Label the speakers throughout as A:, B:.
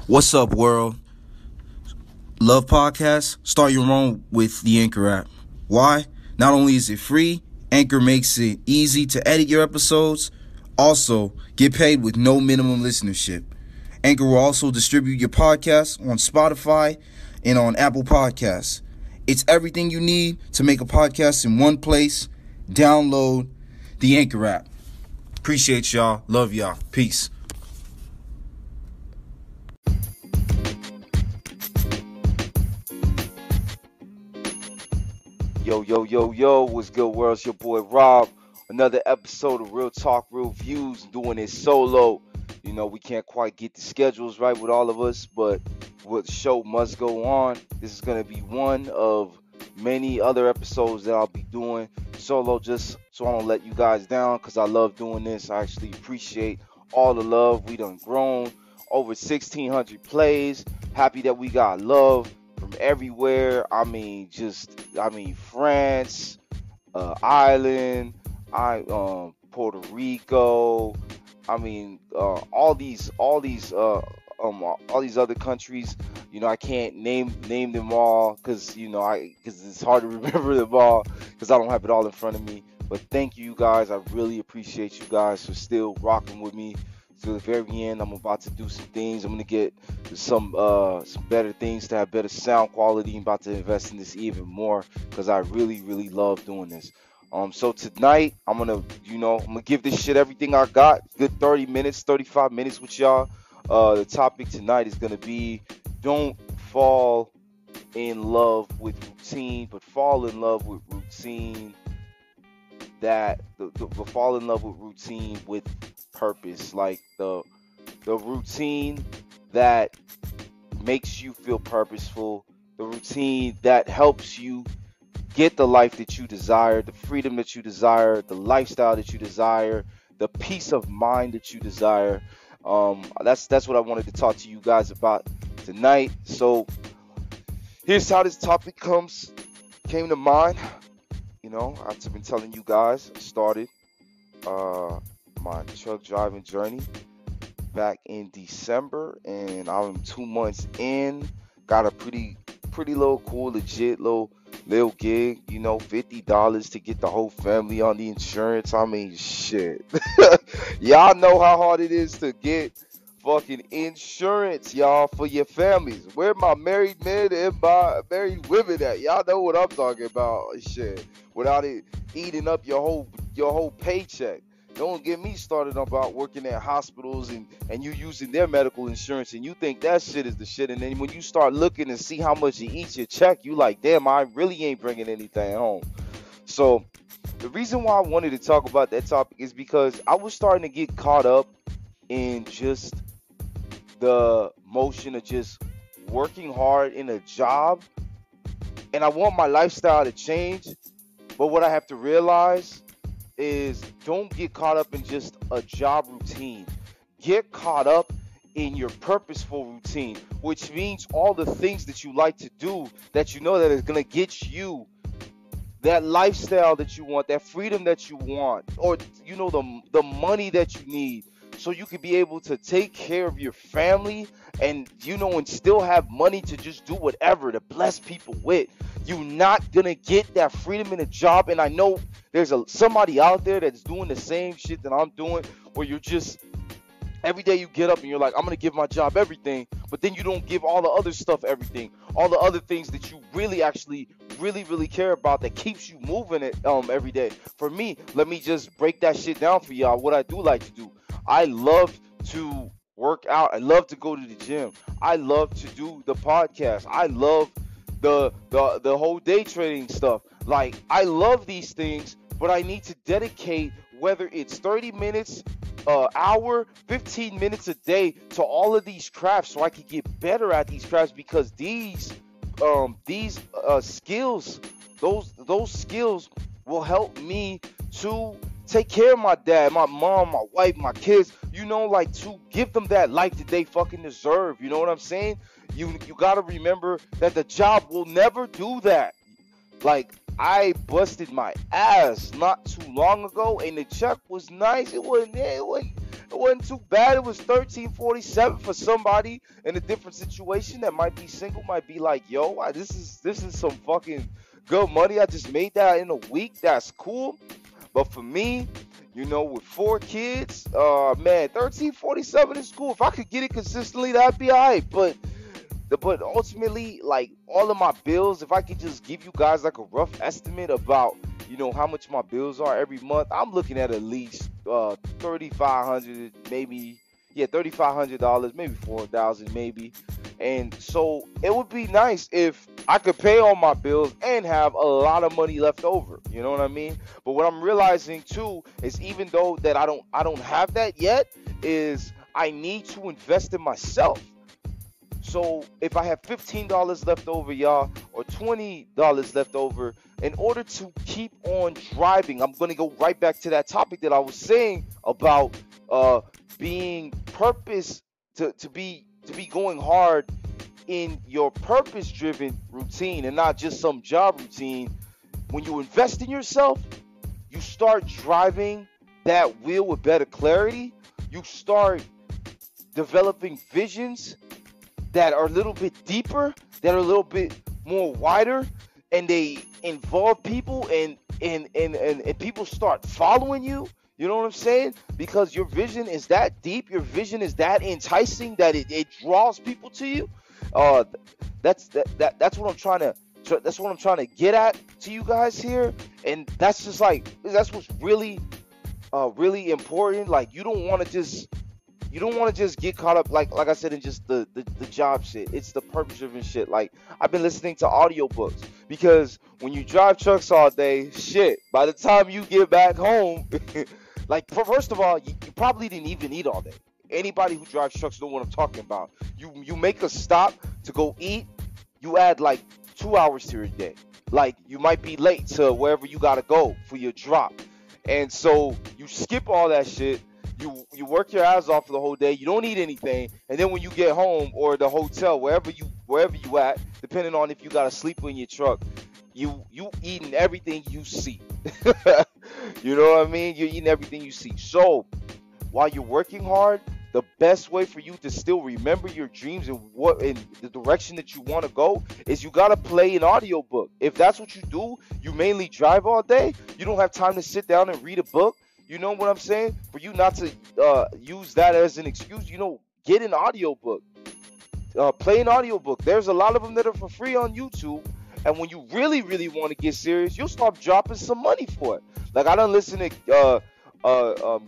A: What's up, world? Love podcasts? Start your own with the Anchor app. Why? Not only is it free, Anchor makes it easy to edit your episodes. Also, get paid with no minimum listenership. Anchor will also distribute your podcast on Spotify and on Apple Podcasts. It's everything you need to make a podcast in one place. Download the Anchor app. Appreciate y'all. Love y'all. Peace.
B: Yo, what's good, world? It's your boy Rob. Another episode of Real Talk, Real Views, doing it solo. You know, we can't quite get the schedules right with all of us, but the show must go on. This is going to be one of many other episodes that I'll be doing solo, just so I don't let you guys down, because I love doing this. I actually appreciate all the love. We done grown over 1,600 plays. Happy that we got love from everywhere. France, Ireland, Puerto Rico. All these other countries. You know, I can't name them all because it's hard to remember them all because I don't have it all in front of me. But thank you guys. I really appreciate you guys for still rocking with me to the very end. I'm about to do some things. I'm gonna get some better things to have better sound quality. I'm about to invest in this even more because I really love doing this. So tonight I'm gonna give this shit everything I got. Good 30 minutes, 35 minutes with y'all. The topic tonight is gonna be don't fall in love with routine, but fall in love with routine fall in love with routine with purpose, like the routine that makes you feel purposeful, the routine that helps you get the life that you desire, the freedom that you desire, the lifestyle that you desire, the peace of mind that you desire. That's what I wanted to talk to you guys about tonight. So here's how this topic came to mind. I've been telling you guys, I started my truck driving journey back in December, and I'm 2 months in. Got a pretty little cool, legit little gig, $50 to get the whole family on the insurance. Shit. Y'all know how hard it is to get fucking insurance, y'all, for your families. Where my married men and my married women at? Y'all know what I'm talking about. Shit. Without it eating up your whole paycheck. Don't get me started about working at hospitals and you using their medical insurance and you think that shit is the shit. And then when you start looking and see how much it eats your check, you like, damn, I really ain't bringing anything home. So the reason why I wanted to talk about that topic is because I was starting to get caught up in just the motion of just working hard in a job. And I want my lifestyle to change. But what I have to realize is don't get caught up in just a job routine. Get caught up in your purposeful routine, which means all the things that you like to do that you know that is going to get you that lifestyle that you want, that freedom that you want, or the money that you need, so you can be able to take care of your family and still have money to just do whatever, to bless people with. You're not gonna get that freedom in a job. And I know there's somebody out there that's doing the same shit that I'm doing, where you're just every day you get up and you're like, I'm gonna give my job everything, but then you don't give all the other stuff everything, all the other things that you really care about, that keeps you moving it every day. For me, let me just break that shit down for y'all. What I do like to do, I love to work out. I love to go to the gym. I love to do the podcast. I love the whole day trading stuff. Like, I love these things, but I need to dedicate, whether it's 30 minutes, hour, 15 minutes a day, to all of these crafts, so I can get better at these crafts, because these skills, those skills will help me to take care of my dad, my mom, my wife, my kids, to give them that life that they fucking deserve. You know what I'm saying? You gotta remember that the job will never do that. Like, I busted my ass not too long ago, and the check was nice. It wasn't It wasn't too bad. It was 1347 for somebody in a different situation that might be single, might be like, yo, this is some fucking good money. I just made that in a week. That's cool. But for me, you know, with 4 kids, man, 1347 is cool. If I could get it consistently, that'd be alright. But ultimately, like, all of my bills, if I could just give you guys like a rough estimate about, you know, how much my bills are every month, I'm looking at least $3,500, maybe, yeah, $3,500, maybe $4,000, maybe. And so it would be nice if I could pay all my bills and have a lot of money left over. You know what I mean? But what I'm realizing too is, even though that I don't have that yet, is I need to invest in myself. So if I have $15 left over, y'all, or $20 left over, in order to keep on driving, I'm going to go right back to that topic that I was saying about being purpose, to be going hard in your purpose-driven routine and not just some job routine. When you invest in yourself, you start driving that wheel with better clarity. You start developing visions that are a little bit deeper, that are a little bit more wider, and they involve people, and people start following you. You know what I'm saying? Because your vision is that deep, your vision is that enticing that it draws people to you. That's what I'm trying to get at to you guys here, and that's what's really important. Like, you don't want to just get caught up, like I said, in just the job shit. It's the purpose-driven shit. Like, I've been listening to audiobooks, because when you drive trucks all day, shit, by the time you get back home, like, first of all, you probably didn't even eat all day. Anybody who drives trucks know what I'm talking about. You make a stop to go eat, you add like 2 hours to your day. Like, you might be late to wherever you gotta go for your drop. And so you skip all that shit. You work your ass off for the whole day. You don't eat anything, and then when you get home, or the hotel, wherever you at, depending on if you got a sleeper in your truck, you eating everything you see. You know what I mean? You're eating everything you see. So while you're working hard, the best way for you to still remember your dreams and the direction that you want to go is, you gotta play an audiobook. If that's what you do, you mainly drive all day, you don't have time to sit down and read a book. You know what I'm saying? For you not to use that as an excuse, you know, get an audiobook. Play an audiobook. There's a lot of them that are for free on YouTube. And when you really, really want to get serious, you'll start dropping some money for it. Like, I done listened to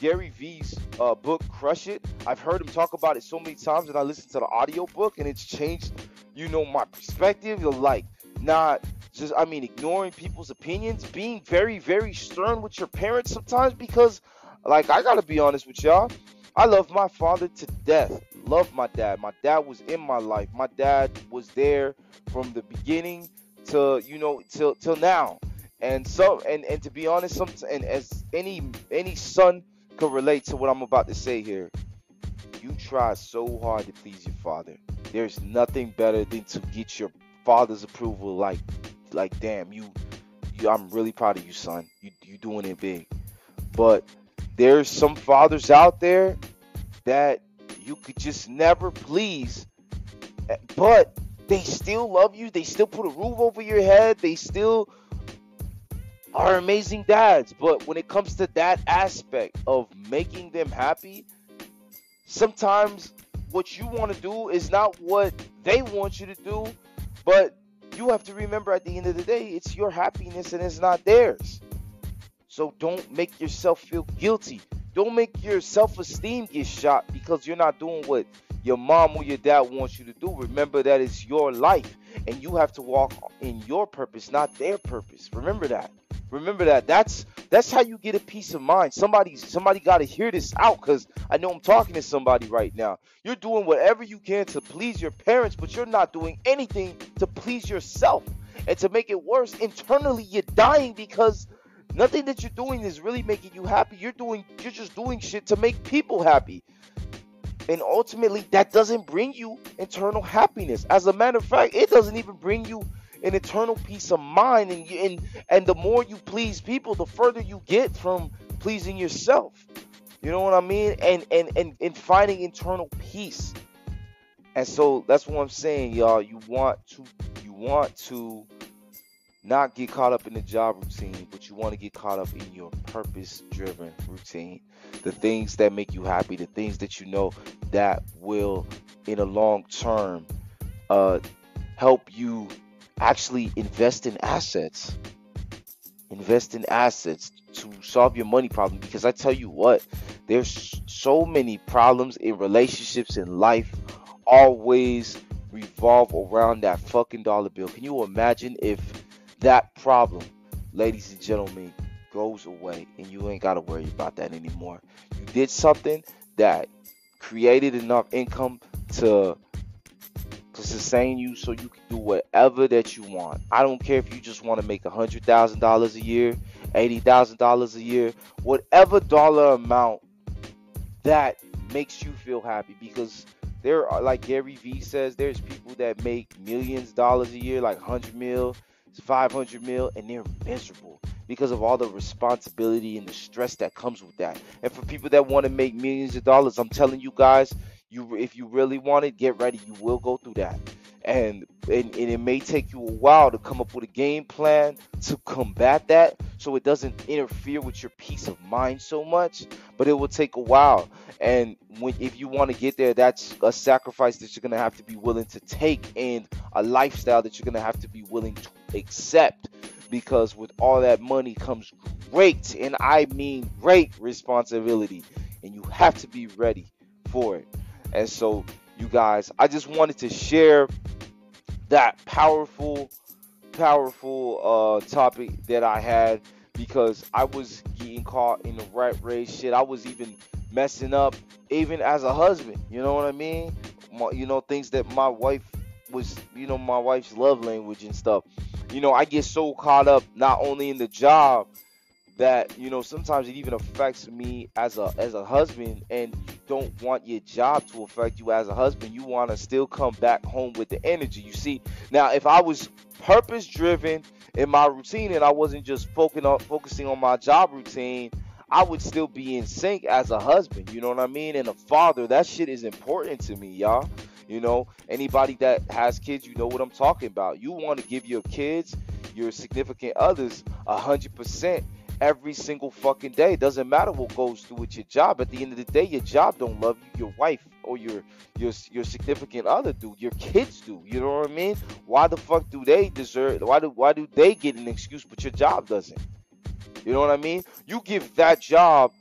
B: Gary V's book, Crush It. I've heard him talk about it so many times, and I listened to the audiobook, and it's changed, you know, my perspective of, like, not just, ignoring people's opinions, being very, very stern with your parents sometimes, because, like, I gotta be honest with y'all, I love my father to death. Love my dad. My dad was in my life. My dad was there from the beginning to, you know, till now. And so, and to be honest, and as any son could relate to what I'm about to say here, you try so hard to please your father. There's nothing better than to get your father's approval. Like, damn, I'm really proud of you, son. You doing it big. But there's some fathers out there that you could just never please, but they still love you. They still put a roof over your head. They still are amazing dads. But when it comes to that aspect of making them happy, sometimes what you want to do is not what they want you to do. But you have to remember, at the end of the day, it's your happiness and it's not theirs. So don't make yourself feel guilty. Don't make your self-esteem get shot because you're not doing what your mom or your dad wants you to do. Remember that it's your life, and you have to walk in your purpose, not their purpose. Remember that. That's how you get a peace of mind. Somebody got to hear this out, because I know I'm talking to somebody right now. You're doing whatever you can to please your parents, but you're not doing anything to please yourself. And to make it worse, internally you're dying because nothing that you're doing is really making you happy. You're just doing shit to make people happy. And ultimately, that doesn't bring you internal happiness. As a matter of fact, it doesn't even bring you an eternal peace of mind. And the more you please people, the further you get from pleasing yourself. You know what I mean? And finding internal peace. And so that's what I'm saying, y'all. You want to not get caught up in the job routine, but you want to get caught up in your purpose driven routine. The things that make you happy, the things that you know that will in a long term uh help you actually invest in assets to solve your money problem. Because I tell you what, there's so many problems in relationships in life always revolve around that fucking dollar bill. Can you imagine if that problem, ladies and gentlemen, goes away and you ain't got to worry about that anymore? You did something that created enough income to sustain you so you can do whatever that you want. I don't care if you just want to make $100,000 a year, $80,000 a year, whatever dollar amount that makes you feel happy. Because there are, like Gary Vee says, there's people that make millions of dollars a year, like 100 mil, 500 mil, and they're miserable because of all the responsibility and the stress that comes with that. And for people that want to make millions of dollars, I'm telling you guys, if you really want it, get ready. You will go through that. And it may take you a while to come up with a game plan to combat that so it doesn't interfere with your peace of mind so much, but it will take a while. And if you want to get there, that's a sacrifice that you're going to have to be willing to take, and a lifestyle that you're going to have to be willing to accept, because with all that money comes great, and I mean great, responsibility, and you have to be ready for it. And so, you guys, I just wanted to share that powerful topic that I had, because I was getting caught in the rat race shit. I was even messing up even as a husband, you know what I mean? Things that my wife was, my wife's love language and stuff. I get so caught up not only in the job that sometimes it even affects me as a husband, and you don't want your job to affect you as a husband. You want to still come back home with the energy. You see, now if I was purpose driven in my routine and I wasn't just focusing on my job routine, I would still be in sync as a husband, you know what I mean? And a father. That shit is important to me, y'all. Anybody that has kids, you know what I'm talking about. You want to give your kids, your significant others, 100% every single fucking day. Doesn't matter what goes through with your job. At the end of the day, your job don't love you. Your wife or your significant other do. Your kids do. You know what I mean? Why the fuck do they deserve? Why do they get an excuse but your job doesn't? You know what I mean? You give that job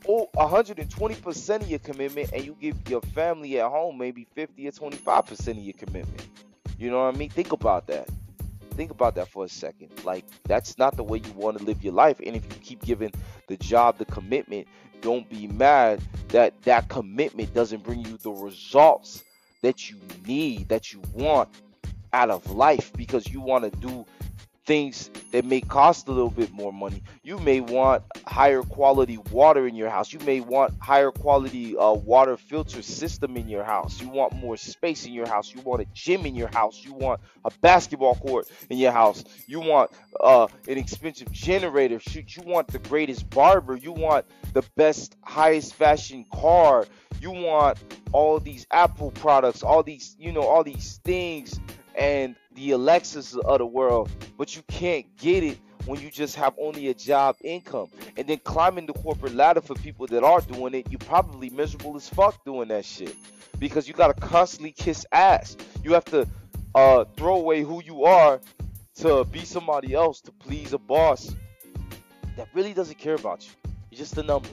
B: 120% of your commitment, and you give your family at home maybe 50 or 25% of your commitment. You know what I mean? Think about that. Think about that for a second. Like, that's not the way you want to live your life. And if you keep giving the job the commitment, don't be mad that that commitment doesn't bring you the results that you need, that you want out of life, because you want to do things that may cost a little bit more money. You may want higher quality water in your house. You may want higher quality water filter system in your house. You want more space in your house. You want a gym in your house. You want a basketball court in your house. You want an expensive generator. You want the greatest barber. You want the best, highest fashion car. You want all these Apple products, all these things, and the Alexas of the world, but you can't get it when you just have only a job income. And then climbing the corporate ladder, for people that are doing it, you're probably miserable as fuck doing that shit, because you gotta constantly kiss ass. You have to throw away who you are to be somebody else, to please a boss that really doesn't care about you. You're just a number.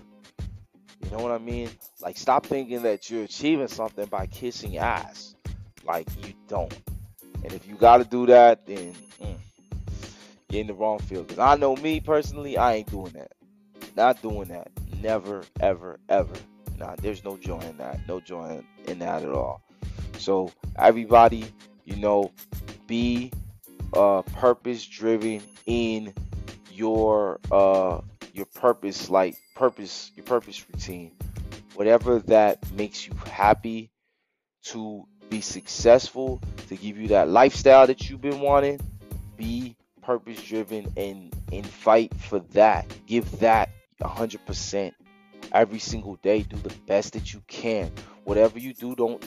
B: You know what I mean? Like, stop thinking that you're achieving something by kissing ass. Like, you don't. And if you got to do that, then you're in the wrong field. Because I know me personally, I ain't doing that. Not doing that. Never, ever, ever. Nah, there's no joy in that. No joy in that at all. So everybody, be purpose driven in your purpose, your purpose routine. Whatever that makes you happy to be successful, to give you that lifestyle that you've been wanting, be purpose driven and fight for that. Give that 100% every single day. Do the best that you can. Whatever you do, don't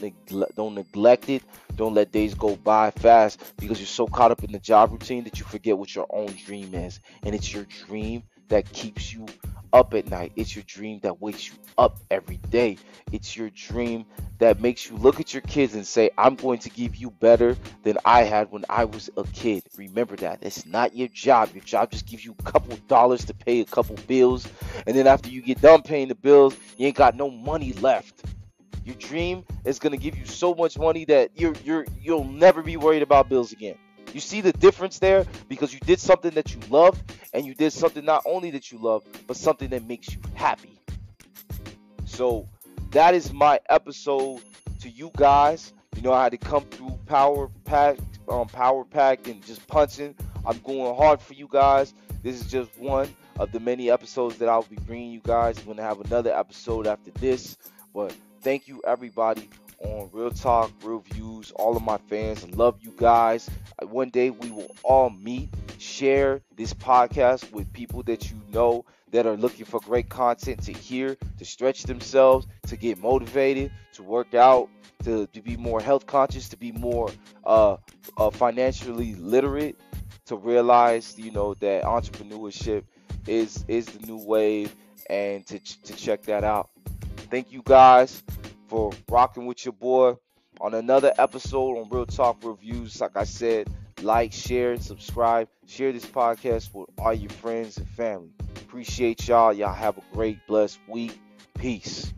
B: neglect it. Don't let days go by fast because you're so caught up in the job routine that you forget what your own dream is. And it's your dream that keeps you up at night. It's your dream that wakes you up every day. It's your dream that makes you look at your kids and say, I'm going to give you better than I had when I was a kid. Remember that. It's not your job. Your job just gives you a couple dollars to pay a couple bills. And then after you get done paying the bills, you ain't got no money left. Your dream is going to give you so much money that you'll never be worried about bills again. You see the difference there? Because you did something that you love, and you did something not only that you love, but something that makes you happy. So that is my episode to you guys. You know, I had to come through power pack and just punching. I'm going hard for you guys. This is just one of the many episodes that I'll be bringing you guys. I'm going to have another episode after this. But thank you, everybody, on Real Talk, Real Views, all of my fans. I love you guys. One day we will all meet, share this podcast with people that you know that are looking for great content to hear, to stretch themselves, to get motivated, to work out, to be more health conscious, to be more financially literate, to realize, you know, that entrepreneurship is the new wave, and to check that out. Thank you guys for rocking with your boy on another episode on Real Talk Reviews. Like I said, like, share, and subscribe. Share this podcast with all your friends and family. Appreciate y'all. Y'all have a great, blessed week. Peace.